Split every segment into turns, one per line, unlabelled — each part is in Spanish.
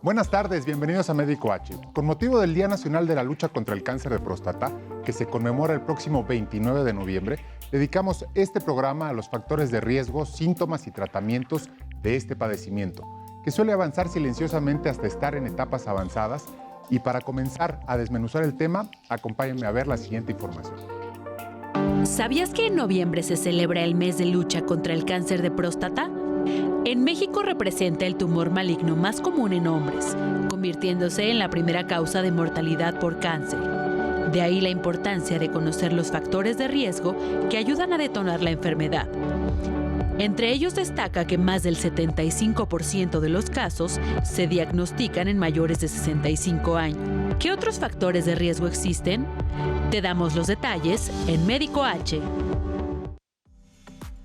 Buenas tardes, bienvenidos a Médico H. Con motivo del Día Nacional de la Lucha contra el Cáncer de Próstata, que se conmemora el próximo 29 de noviembre, dedicamos este programa a los factores de riesgo, síntomas y tratamientos de este padecimiento, que suele avanzar silenciosamente hasta estar en etapas avanzadas. Y para comenzar a desmenuzar el tema, acompáñenme a ver la siguiente información.
¿Sabías que en noviembre se celebra el mes de lucha contra el cáncer de próstata? En México representa el tumor maligno más común en hombres, convirtiéndose en la primera causa de mortalidad por cáncer. De ahí la importancia de conocer los factores de riesgo que ayudan a detonar la enfermedad. Entre ellos destaca que más del 75% de los casos se diagnostican en mayores de 65 años. ¿Qué otros factores de riesgo existen? Te damos los detalles en Médico H.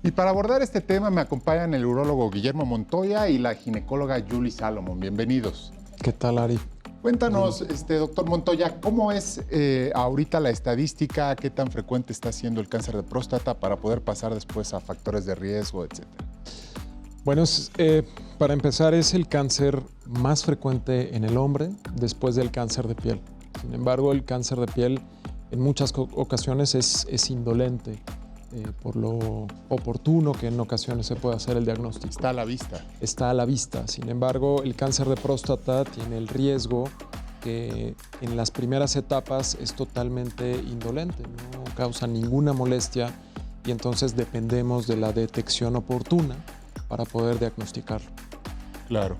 Y para abordar este tema me acompañan el urólogo Guillermo Montoya y la ginecóloga Julie Salomón. Bienvenidos.
¿Qué tal, Ari?
Cuéntanos, doctor Montoya, ¿cómo es ahorita la estadística? ¿Qué tan frecuente está siendo el cáncer de próstata para poder pasar después a factores de riesgo, etcétera?
Bueno, para empezar, es el cáncer más frecuente en el hombre después del cáncer de piel. Sin embargo, el cáncer de piel en muchas ocasiones es indolente. Por lo oportuno que en ocasiones se puede hacer el diagnóstico.
Está a la vista.
Está a la vista. Sin embargo, el cáncer de próstata tiene el riesgo que en las primeras etapas es totalmente indolente, no causa ninguna molestia y entonces dependemos de la detección oportuna para poder diagnosticarlo.
Claro.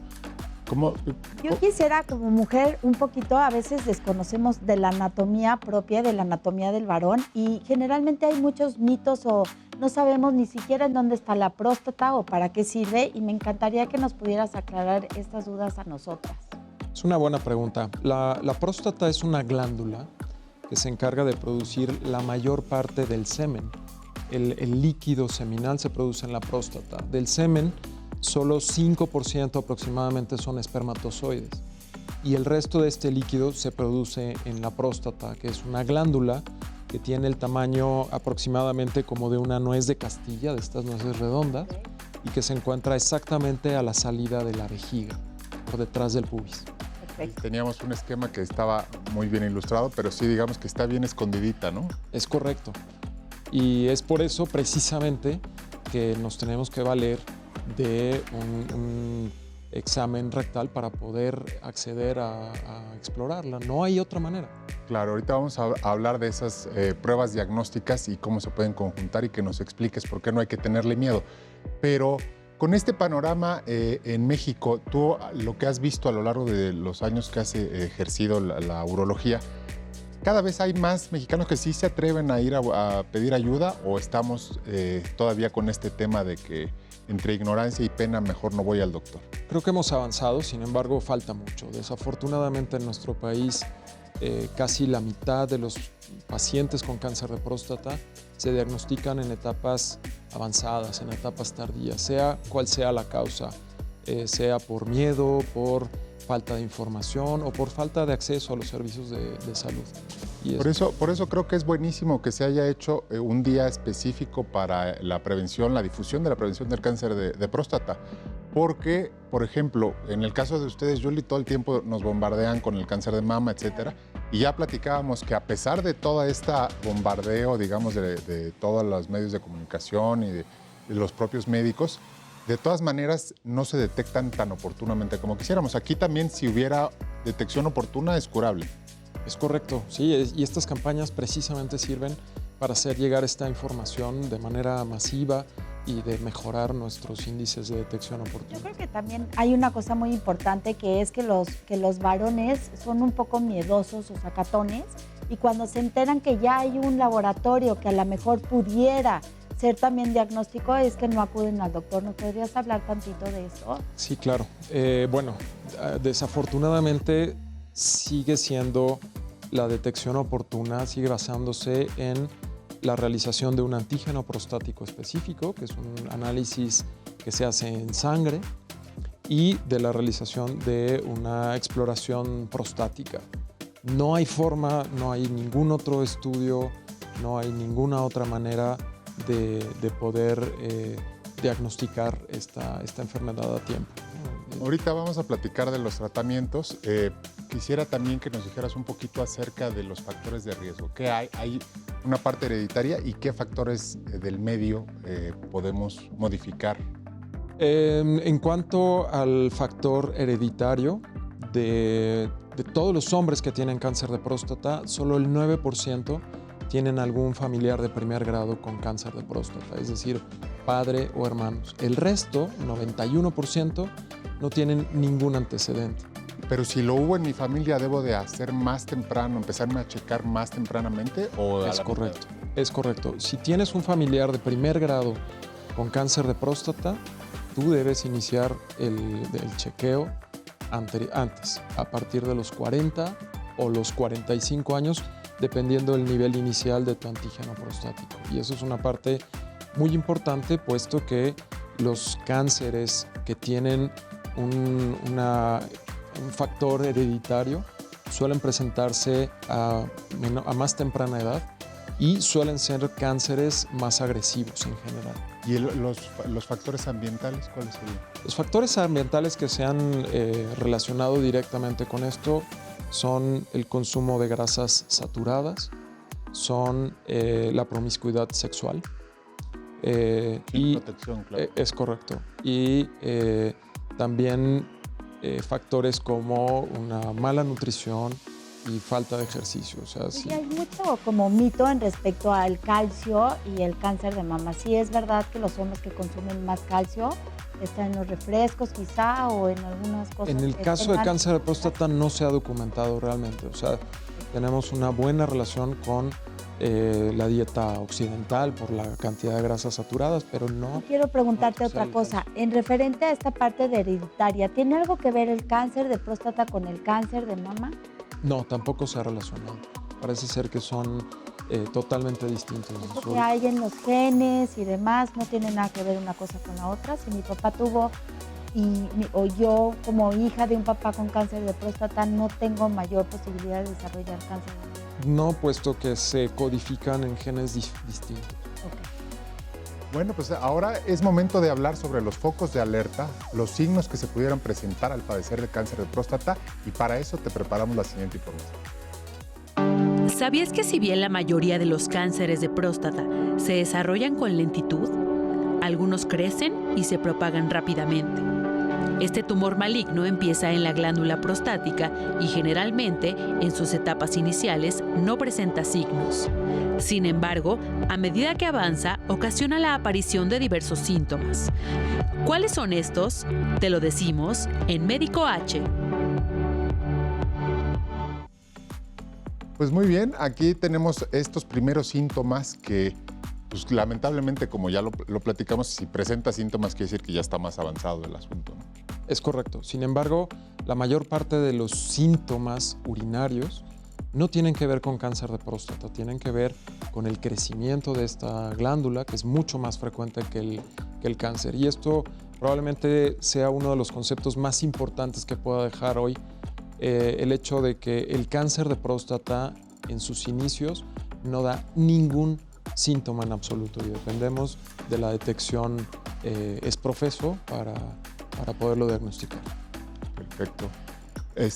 Yo quisiera, como mujer, un poquito, a veces desconocemos de la anatomía propia, de la anatomía del varón, y generalmente hay muchos mitos o no sabemos ni siquiera en dónde está la próstata o para qué sirve, y me encantaría que nos pudieras aclarar estas dudas a nosotras.
Es una buena pregunta. La próstata es una glándula que se encarga de producir la mayor parte del semen. El líquido seminal se produce en la próstata. Del semen, solo 5% aproximadamente son espermatozoides y el resto de este líquido se produce en la próstata, que es una glándula que tiene el tamaño aproximadamente como de una nuez de Castilla, de estas nueces redondas, y que se encuentra exactamente a la salida de la vejiga, por detrás del pubis.
Perfecto.
Teníamos un esquema que estaba muy bien ilustrado, pero sí digamos que está bien escondidita, ¿no?
Es correcto. Y es por eso precisamente que nos tenemos que valer de un examen rectal para poder acceder a explorarla. No hay otra manera.
Claro, ahorita vamos a hablar de esas pruebas diagnósticas y cómo se pueden conjuntar y que nos expliques por qué no hay que tenerle miedo. Pero con este panorama en México, tú lo que has visto a lo largo de los años que has ejercido la urología, ¿cada vez hay más mexicanos que sí se atreven a ir a pedir ayuda o estamos todavía con este tema de que entre ignorancia y pena mejor no voy al doctor?
Creo que hemos avanzado, sin embargo falta mucho. Desafortunadamente en nuestro país casi la mitad de los pacientes con cáncer de próstata se diagnostican en etapas avanzadas, en etapas tardías, sea cual sea la causa, sea por miedo, por falta de información o por falta de acceso a los servicios de salud.
Por eso creo que es buenísimo que se haya hecho un día específico para la prevención, la difusión de la prevención del cáncer de próstata. Porque, por ejemplo, en el caso de ustedes, Julie, todo el tiempo nos bombardean con el cáncer de mama, etcétera. Y ya platicábamos que a pesar de todo este bombardeo, digamos, de todos los medios de comunicación y de los propios médicos, de todas maneras no se detectan tan oportunamente como quisiéramos. Aquí también, si hubiera detección oportuna, es curable.
Es correcto, sí, y estas campañas precisamente sirven para hacer llegar esta información de manera masiva y de mejorar nuestros índices de detección oportuna.
Yo creo que también hay una cosa muy importante que es que los varones son un poco miedosos o sacatones y cuando se enteran que ya hay un laboratorio que a lo mejor pudiera ser también diagnóstico es que no acuden al doctor. ¿Nos podrías hablar tantito de eso?
Sí, claro. Bueno, desafortunadamente sigue siendo la detección oportuna, sigue basándose en la realización de un antígeno prostático específico, que es un análisis que se hace en sangre y de la realización de una exploración prostática. No hay forma, no hay ningún otro estudio, no hay ninguna otra manera de poder diagnosticar esta enfermedad a tiempo.
Ahorita vamos a platicar de los tratamientos. Quisiera también que nos dijeras un poquito acerca de los factores de riesgo. ¿Qué hay? ¿Hay una parte hereditaria y qué factores del medio podemos modificar?
En cuanto al factor hereditario, de todos los hombres que tienen cáncer de próstata, solo el 9% tienen algún familiar de primer grado con cáncer de próstata, es decir, padre o hermanos. El resto, 91%, no tienen ningún antecedente.
Pero si lo hubo en mi familia, ¿debo de hacer más temprano, empezarme a checar más tempranamente?
Es correcto, es correcto. Si tienes un familiar de primer grado con cáncer de próstata, tú debes iniciar el chequeo antes, a partir de los 40 o los 45 años, dependiendo del nivel inicial de tu antígeno prostático. Y eso es una parte muy importante, puesto que los cánceres que tienen un factor hereditario suelen presentarse a más temprana edad y suelen ser cánceres más agresivos en general.
¿Y los factores ambientales cuáles serían?
Los factores ambientales que se han relacionado directamente con esto son el consumo de grasas saturadas, son la promiscuidad sexual.
Y protección, claro.
Es correcto. Y también factores como una mala nutrición y falta de ejercicio. O sea,
sí. Hay mucho como mito en respecto al calcio y el cáncer de mama. Sí, es verdad que los hombres que consumen más calcio están en los refrescos quizá o en algunas cosas.
En el caso de cáncer de próstata no se ha documentado realmente. O sea, tenemos una buena relación con la dieta occidental por la cantidad de grasas saturadas, pero no...
Quiero preguntarte otra cosa. En referente a esta parte de hereditaria, ¿tiene algo que ver el cáncer de próstata con el cáncer de mama?
No, tampoco se ha relacionado. Parece ser que son totalmente distintos.
Lo que hay en los genes y demás no tiene nada que ver una cosa con la otra. Si mi papá tuvo o yo como hija de un papá con cáncer de próstata no tengo mayor posibilidad de desarrollar cáncer de mama.
No, puesto que se codifican en genes distintos.
Okay.
Bueno, pues ahora es momento de hablar sobre los focos de alerta, los signos que se pudieran presentar al padecer de cáncer de próstata, y para eso te preparamos la siguiente información.
¿Sabías que si bien la mayoría de los cánceres de próstata se desarrollan con lentitud, algunos crecen y se propagan rápidamente? Este tumor maligno empieza en la glándula prostática y generalmente en sus etapas iniciales no presenta signos. Sin embargo, a medida que avanza, ocasiona la aparición de diversos síntomas. ¿Cuáles son estos? Te lo decimos en Médico H.
Pues muy bien, aquí tenemos estos primeros síntomas que, pues, lamentablemente, como ya lo platicamos, si presenta síntomas quiere decir que ya está más avanzado el asunto, ¿no?
Es correcto. Sin embargo, la mayor parte de los síntomas urinarios no tienen que ver con cáncer de próstata, tienen que ver con el crecimiento de esta glándula, que es mucho más frecuente que el cáncer. Y esto probablemente sea uno de los conceptos más importantes que pueda dejar hoy, el hecho de que el cáncer de próstata en sus inicios no da ningún síntoma en absoluto y dependemos de la detección exprofeso para poderlo diagnosticar.
Perfecto.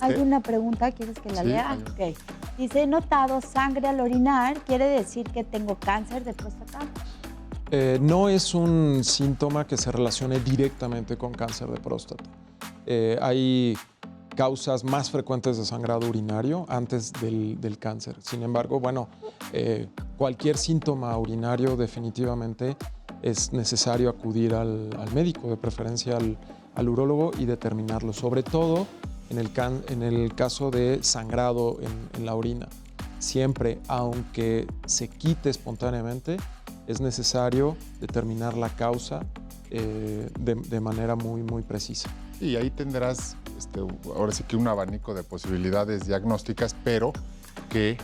¿Alguna pregunta? ¿Quieres que la lea? Okay. Dice, he notado sangre al orinar. ¿Quiere decir que tengo cáncer de próstata?
No es un síntoma que se relacione directamente con cáncer de próstata. Hay causas más frecuentes de sangrado urinario antes del cáncer. Sin embargo, bueno, cualquier síntoma urinario definitivamente es necesario acudir al médico, de preferencia al urólogo, y determinarlo, sobre todo en el caso de sangrado en la orina. Siempre, aunque se quite espontáneamente, es necesario determinar la causa de manera muy, muy precisa.
Y ahí tendrás ahora sí que un abanico de posibilidades diagnósticas, pero que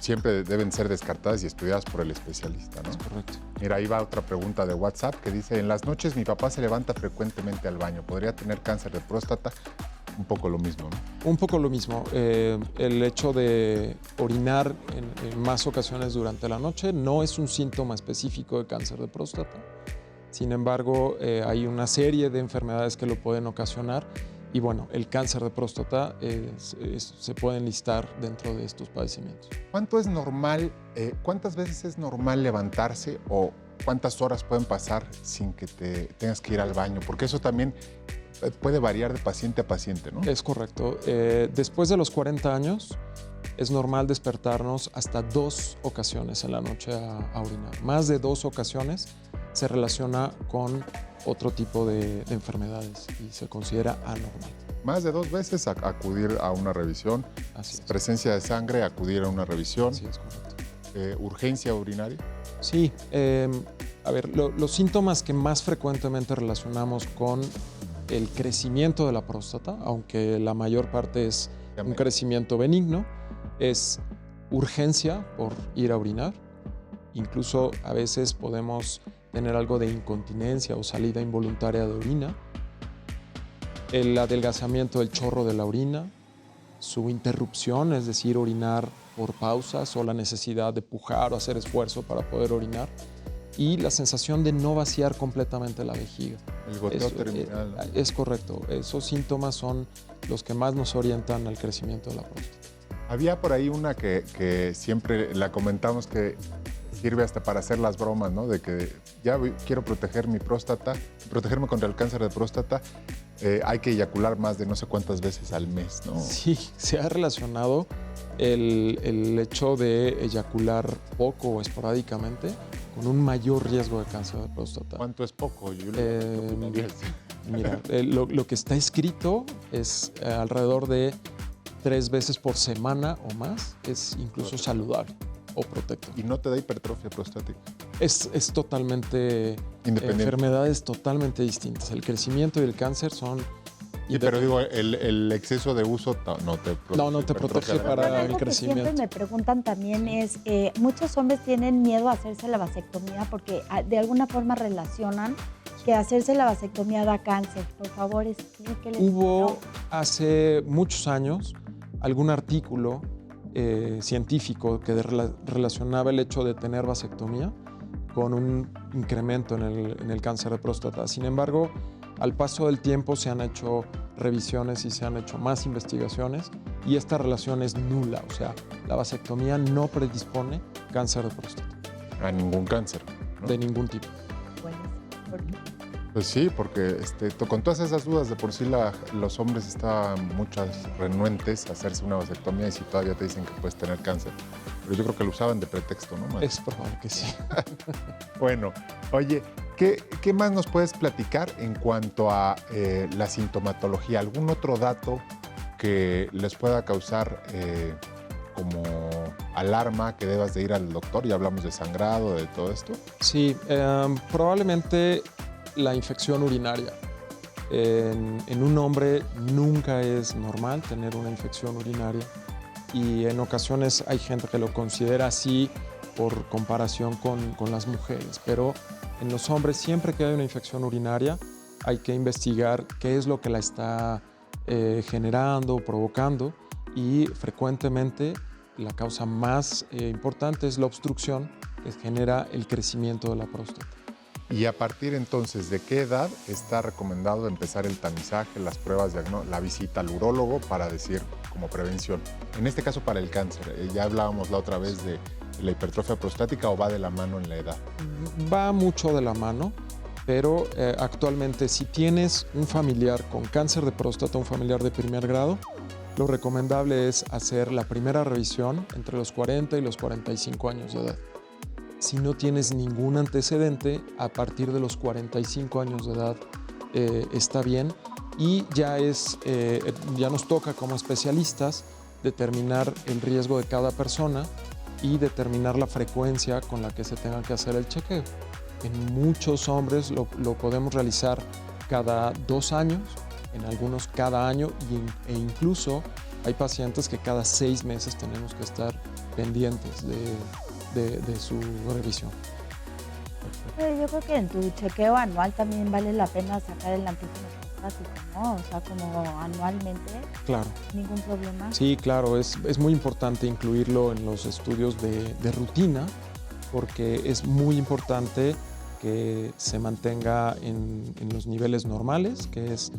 siempre deben ser descartadas y estudiadas por el especialista, ¿no?
Es correcto.
Mira, ahí va otra pregunta de WhatsApp que dice, en las noches mi papá se levanta frecuentemente al baño. ¿Podría tener cáncer de próstata? Un poco lo mismo, ¿no?
Un poco lo mismo. El hecho de orinar en más ocasiones durante la noche no es un síntoma específico de cáncer de próstata. Sin embargo, hay una serie de enfermedades que lo pueden ocasionar y bueno, el cáncer de próstata se puede enlistar dentro de estos padecimientos.
¿Cuánto es normal, cuántas veces es normal levantarse o cuántas horas pueden pasar sin que te tengas que ir al baño? Porque eso también puede variar de paciente a paciente, ¿no?
Es correcto. Después de los 40 años, es normal despertarnos hasta 2 ocasiones en la noche a orinar. Más de 2 ocasiones se relaciona con otro tipo de enfermedades y se considera anormal.
Más de 2 veces acudir a una revisión.
Así es.
Presencia de sangre, acudir a una revisión.
Así es correcto.
Urgencia urinaria.
Sí. A ver, los síntomas que más frecuentemente relacionamos con el crecimiento de la próstata, aunque la mayor parte es un crecimiento benigno, es urgencia por ir a orinar. Incluso a veces podemos tener algo de incontinencia o salida involuntaria de orina, el adelgazamiento del chorro de la orina, su interrupción, es decir, orinar por pausas o la necesidad de pujar o hacer esfuerzo para poder orinar, y la sensación de no vaciar completamente la vejiga.
El goteo terminal.
Es correcto. Esos síntomas son los que más nos orientan al crecimiento de la próstata.
Había por ahí una que siempre la comentamos que sirve hasta para hacer las bromas, ¿no? De que ya quiero proteger mi próstata, protegerme contra el cáncer de próstata, hay que eyacular más de no sé cuántas veces al mes, ¿no?
Sí, se ha relacionado el hecho de eyacular poco o esporádicamente con un mayor riesgo de cáncer de próstata.
¿Cuánto es poco, Julio?
Mira, lo que está escrito es alrededor de 3 veces por semana o más, es incluso saludable o protector.
¿Y no te da hipertrofia prostática?
Es totalmente enfermedades totalmente distintas. El crecimiento y el cáncer son...
Sí, pero digo, el exceso de uso no te protege.
No te protege para el crecimiento.
Algo que siempre me preguntan también es, muchos hombres tienen miedo a hacerse la vasectomía porque de alguna forma relacionan que hacerse la vasectomía da cáncer. Por favor, explíqueles.
Hubo hace muchos años algún artículo científico que relacionaba el hecho de tener vasectomía con un incremento en el cáncer de próstata. Sin embargo, al paso del tiempo se han hecho revisiones y se han hecho más investigaciones y esta relación es nula. O sea, la vasectomía no predispone cáncer de próstata.
A ningún cáncer, ¿no?
De ningún tipo.
Bueno, ¿por qué?
Pues sí, porque con todas esas dudas de por sí los hombres estaban muchas renuentes a hacerse una vasectomía y si todavía te dicen que puedes tener cáncer. Pero yo creo que lo usaban de pretexto, ¿no?
Es probable que sí.
Bueno, oye, ¿qué más nos puedes platicar en cuanto a la sintomatología? ¿Algún otro dato que les pueda causar como alarma que debas de ir al doctor? Ya hablamos de sangrado, de todo esto.
Sí, probablemente la infección urinaria. En un hombre nunca es normal tener una infección urinaria y en ocasiones hay gente que lo considera así por comparación con las mujeres, pero en los hombres siempre que hay una infección urinaria hay que investigar qué es lo que la está generando, provocando y frecuentemente la causa más importante es la obstrucción que genera el crecimiento de la próstata.
Y a partir entonces, ¿de qué edad está recomendado empezar el tamizaje, las pruebas, la visita al urólogo para decir como prevención? En este caso para el cáncer, ya hablábamos la otra vez de la hipertrofia prostática o va de la mano en la edad.
Va mucho de la mano, pero actualmente si tienes un familiar con cáncer de próstata, un familiar de primer grado, lo recomendable es hacer la primera revisión entre los 40 y los 45 años de edad. Si no tienes ningún antecedente, a partir de los 45 años de edad está bien y ya nos toca como especialistas determinar el riesgo de cada persona y determinar la frecuencia con la que se tenga que hacer el chequeo. En muchos hombres lo podemos realizar cada 2 años, en algunos cada año e incluso hay pacientes que cada 6 meses tenemos que estar pendientes de su revisión.
Pero yo creo que en tu chequeo anual también vale la pena sacar el antígeno prostático, ¿no? O sea, como anualmente,
Claro.
ningún problema.
Sí, claro, es muy importante incluirlo en los estudios de rutina porque es muy importante que se mantenga en los niveles normales, que es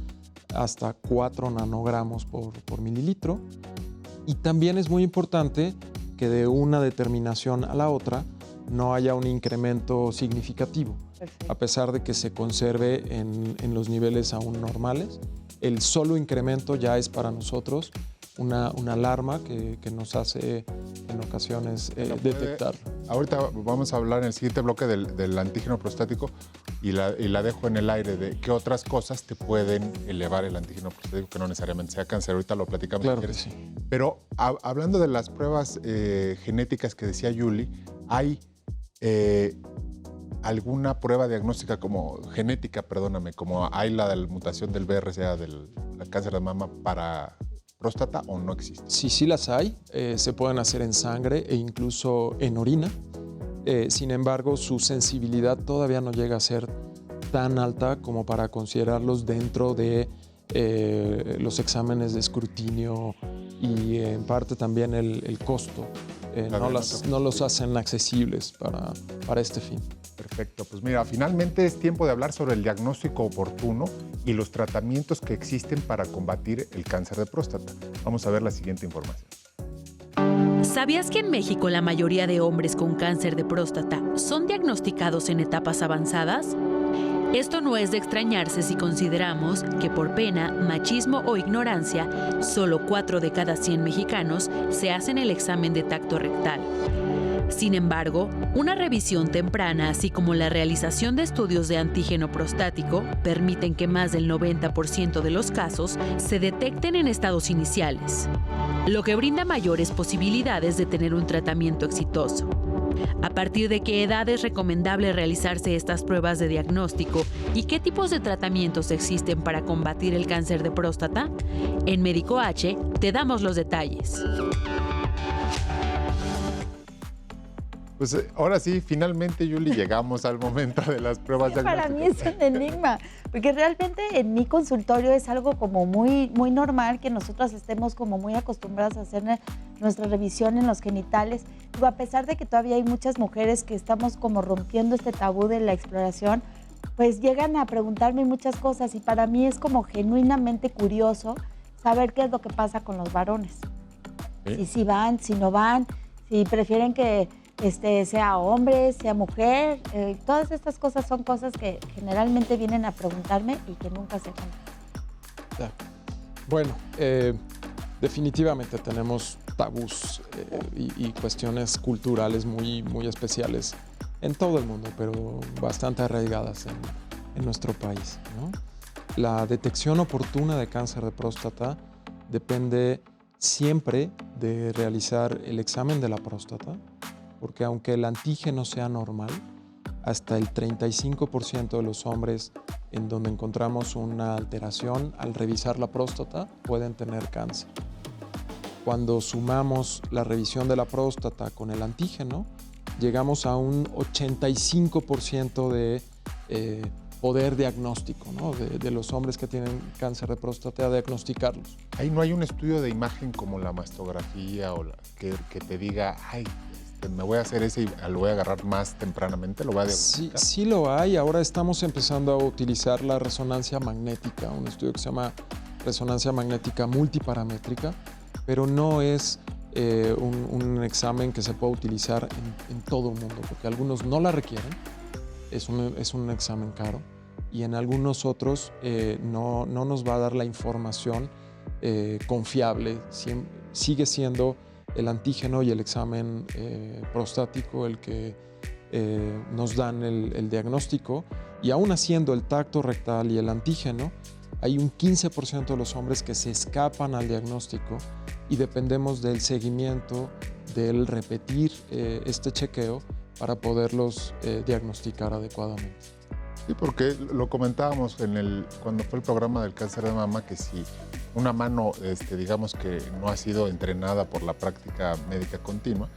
hasta 4 nanogramos por mililitro. Y también es muy importante que de una determinación a la otra no haya un incremento significativo.
Perfecto.
A pesar de que se conserve en los niveles aún normales, el solo incremento ya es para nosotros una alarma que nos hace en ocasiones detectar.
Ahorita vamos a hablar en el siguiente bloque del antígeno prostático y la dejo en el aire de qué otras cosas te pueden elevar el antígeno prostático, que no necesariamente sea cáncer. Ahorita lo platicamos.
Claro
si
que
quieres.
sí.
Pero hablando de las pruebas genéticas que decía Yuli, ¿hay alguna prueba diagnóstica genética, como hay la de la mutación del BRCA, del cáncer de mama para próstata, o no existe?
Sí las hay. Se pueden hacer en sangre e incluso en orina. Sin embargo, su sensibilidad todavía no llega a ser tan alta como para considerarlos dentro de los exámenes de escrutinio y en parte también el costo. No los hacen accesibles para este fin.
Perfecto, pues mira, finalmente es tiempo de hablar sobre el diagnóstico oportuno y los tratamientos que existen para combatir el cáncer de próstata. Vamos a ver la siguiente información.
¿Sabías que en México la mayoría de hombres con cáncer de próstata son diagnosticados en etapas avanzadas? Esto no es de extrañarse si consideramos que por pena, machismo o ignorancia, solo 4 de cada 100 mexicanos se hacen el examen de tacto rectal. Sin embargo, una revisión temprana, así como la realización de estudios de antígeno prostático, permiten que más del 90% de los casos se detecten en estados iniciales, lo que brinda mayores posibilidades de tener un tratamiento exitoso. ¿A partir de qué edad es recomendable realizarse estas pruebas de diagnóstico y qué tipos de tratamientos existen para combatir el cáncer de próstata? En Médico H te damos los detalles.
Pues ahora sí, finalmente, Yuli, llegamos al momento de las pruebas
Para
diagnósticas.
mí es un enigma, porque realmente en mi consultorio es algo como muy normal que nosotras estemos como muy acostumbradas a hacer nuestra revisión en los genitales. Digo, a pesar de que todavía hay muchas mujeres que estamos como rompiendo este tabú de la exploración, pues llegan a preguntarme muchas cosas y para mí es como genuinamente curioso saber qué es lo que pasa con los varones.
¿Sí?
Si van, si no van, si prefieren que sea hombre, sea mujer. Todas estas cosas son cosas que generalmente vienen a preguntarme y que nunca se contestan.
Bueno, definitivamente tenemos tabús y cuestiones culturales muy especiales en todo el mundo, pero bastante arraigadas en nuestro país, ¿no? La detección oportuna de cáncer de próstata depende siempre de realizar el examen de la próstata, porque aunque el antígeno sea normal, hasta el 35% de los hombres en donde encontramos una alteración al revisar la próstata pueden tener cáncer. Cuando sumamos la revisión de la próstata con el antígeno, llegamos a un 85% de poder diagnóstico, ¿no? de los hombres que tienen cáncer de próstata, a diagnosticarlos.
Ahí no hay un estudio de imagen como la mastografía o que te diga, ay, me voy a hacer ese y lo voy a agarrar más tempranamente, lo voy a diagnosticar.
Sí lo hay. Ahora estamos empezando a utilizar la resonancia magnética, un estudio que se llama resonancia magnética multiparamétrica, pero no es un examen que se pueda utilizar en todo el mundo, porque algunos no la requieren, es un examen caro, y en algunos otros no nos va a dar la información confiable. Sigue siendo el antígeno y el examen prostático el que nos dan el diagnóstico, y aún haciendo el tacto rectal y el antígeno, hay un 15% de los hombres que se escapan al diagnóstico y dependemos del seguimiento, del repetir este chequeo para poderlos diagnosticar adecuadamente.
Sí, porque lo comentábamos cuando fue el programa del cáncer de mama, que si una mano, digamos que no ha sido entrenada por la práctica médica continua,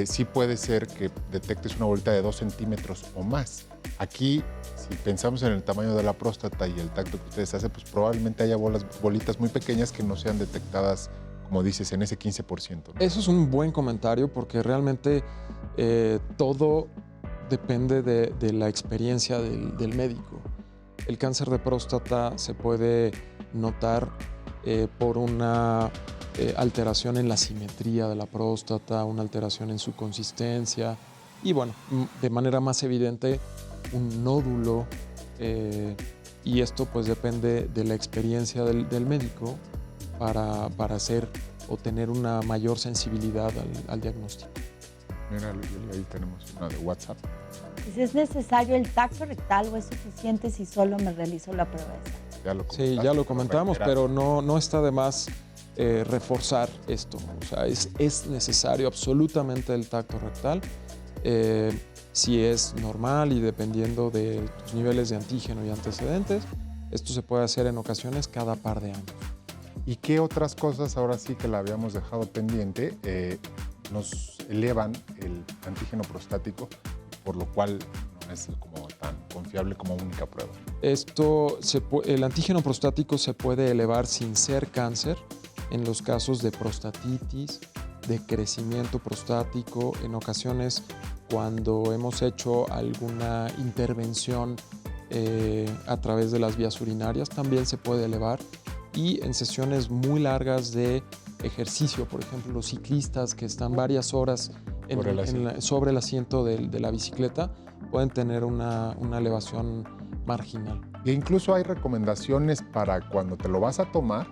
sí puede ser que detectes una bolita de 2 centímetros o más. Aquí, si pensamos en el tamaño de la próstata y el tacto que ustedes hacen, pues probablemente haya bolitas muy pequeñas que no sean detectadas, como dices, en ese 15%, ¿no?
Eso es un buen comentario porque realmente todo depende de la experiencia del médico. El cáncer de próstata se puede notar por una alteración en la simetría de la próstata, una alteración en su consistencia y, bueno, de manera más evidente, un nódulo. Y esto pues depende de la experiencia del médico para hacer o tener una mayor sensibilidad al diagnóstico.
Mira, ahí tenemos una de WhatsApp.
¿Es necesario el tacto rectal o es suficiente si solo me realizo la prueba esa?
Sí, ya lo comentamos, pero no está de más reforzar esto. O sea, es necesario absolutamente el tacto rectal. Si es normal y dependiendo de tus niveles de antígeno y antecedentes, esto se puede hacer en ocasiones cada par de años.
¿Y qué otras cosas, ahora sí que la habíamos dejado pendiente, nos elevan el antígeno prostático, por lo cual no es como tan confiable como única prueba?
El antígeno prostático se puede elevar sin ser cáncer en los casos de prostatitis, de crecimiento prostático, en ocasiones cuando hemos hecho alguna intervención a través de las vías urinarias también se puede elevar, y en sesiones muy largas de ejercicio, por ejemplo, los ciclistas que están varias horas sobre el asiento de la bicicleta pueden tener una elevación marginal.
E incluso hay recomendaciones para cuando te lo vas a tomar,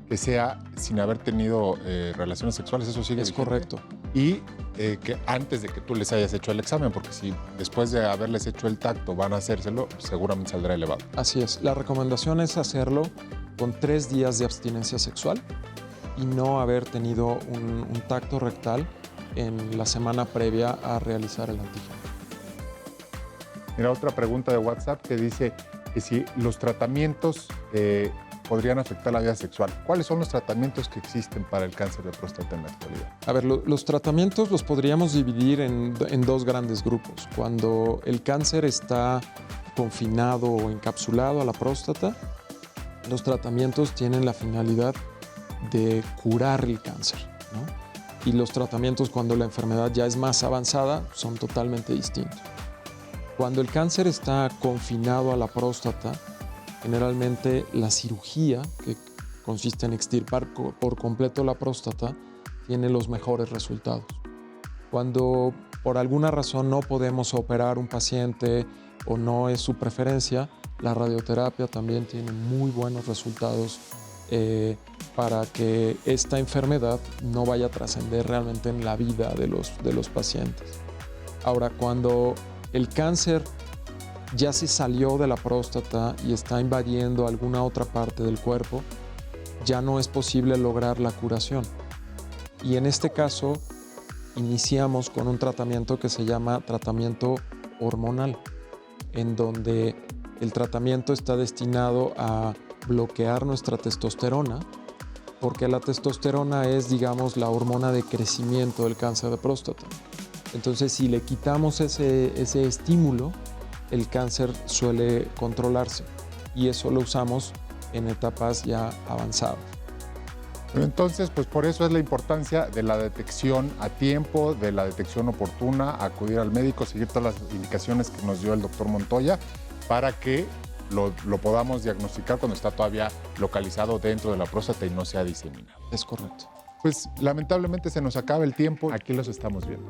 que sea sin haber tenido relaciones sexuales, eso sigue
Es
vigente.
correcto.
Y que antes de que tú les hayas hecho el examen, porque si después de haberles hecho el tacto van a hacérselo, seguramente saldrá elevado.
Así es. La recomendación es hacerlo con 3 días de abstinencia sexual y no haber tenido un tacto rectal en la semana previa a realizar el antígeno.
Mira, otra pregunta de WhatsApp que dice que si los tratamientos podrían afectar la vida sexual. ¿Cuáles son los tratamientos que existen para el cáncer de próstata en la actualidad?
A ver, los tratamientos los podríamos dividir en 2 grandes grupos. Cuando el cáncer está confinado o encapsulado a la próstata, los tratamientos tienen la finalidad de curar el cáncer, ¿no? Y los tratamientos cuando la enfermedad ya es más avanzada son totalmente distintos. Cuando el cáncer está confinado a la próstata, generalmente la cirugía, que consiste en extirpar por completo la próstata, tiene los mejores resultados. Cuando por alguna razón no podemos operar un paciente o no es su preferencia, la radioterapia también tiene muy buenos resultados para que esta enfermedad no vaya a trascender realmente en la vida de los pacientes. Ahora, cuando el cáncer ya se salió de la próstata y está invadiendo alguna otra parte del cuerpo, ya no es posible lograr la curación. Y en este caso, iniciamos con un tratamiento que se llama tratamiento hormonal, en donde el tratamiento está destinado a bloquear nuestra testosterona, porque la testosterona es, digamos, la hormona de crecimiento del cáncer de próstata. Entonces, si le quitamos ese estímulo, el cáncer suele controlarse, y eso lo usamos en etapas ya avanzadas.
Pero entonces, pues por eso es la importancia de la detección a tiempo, de la detección oportuna, acudir al médico, seguir todas las indicaciones que nos dio el doctor Montoya para que lo podamos diagnosticar cuando está todavía localizado dentro de la próstata y no se ha diseminado.
Es correcto.
Pues lamentablemente se nos acaba el tiempo, aquí los estamos viendo.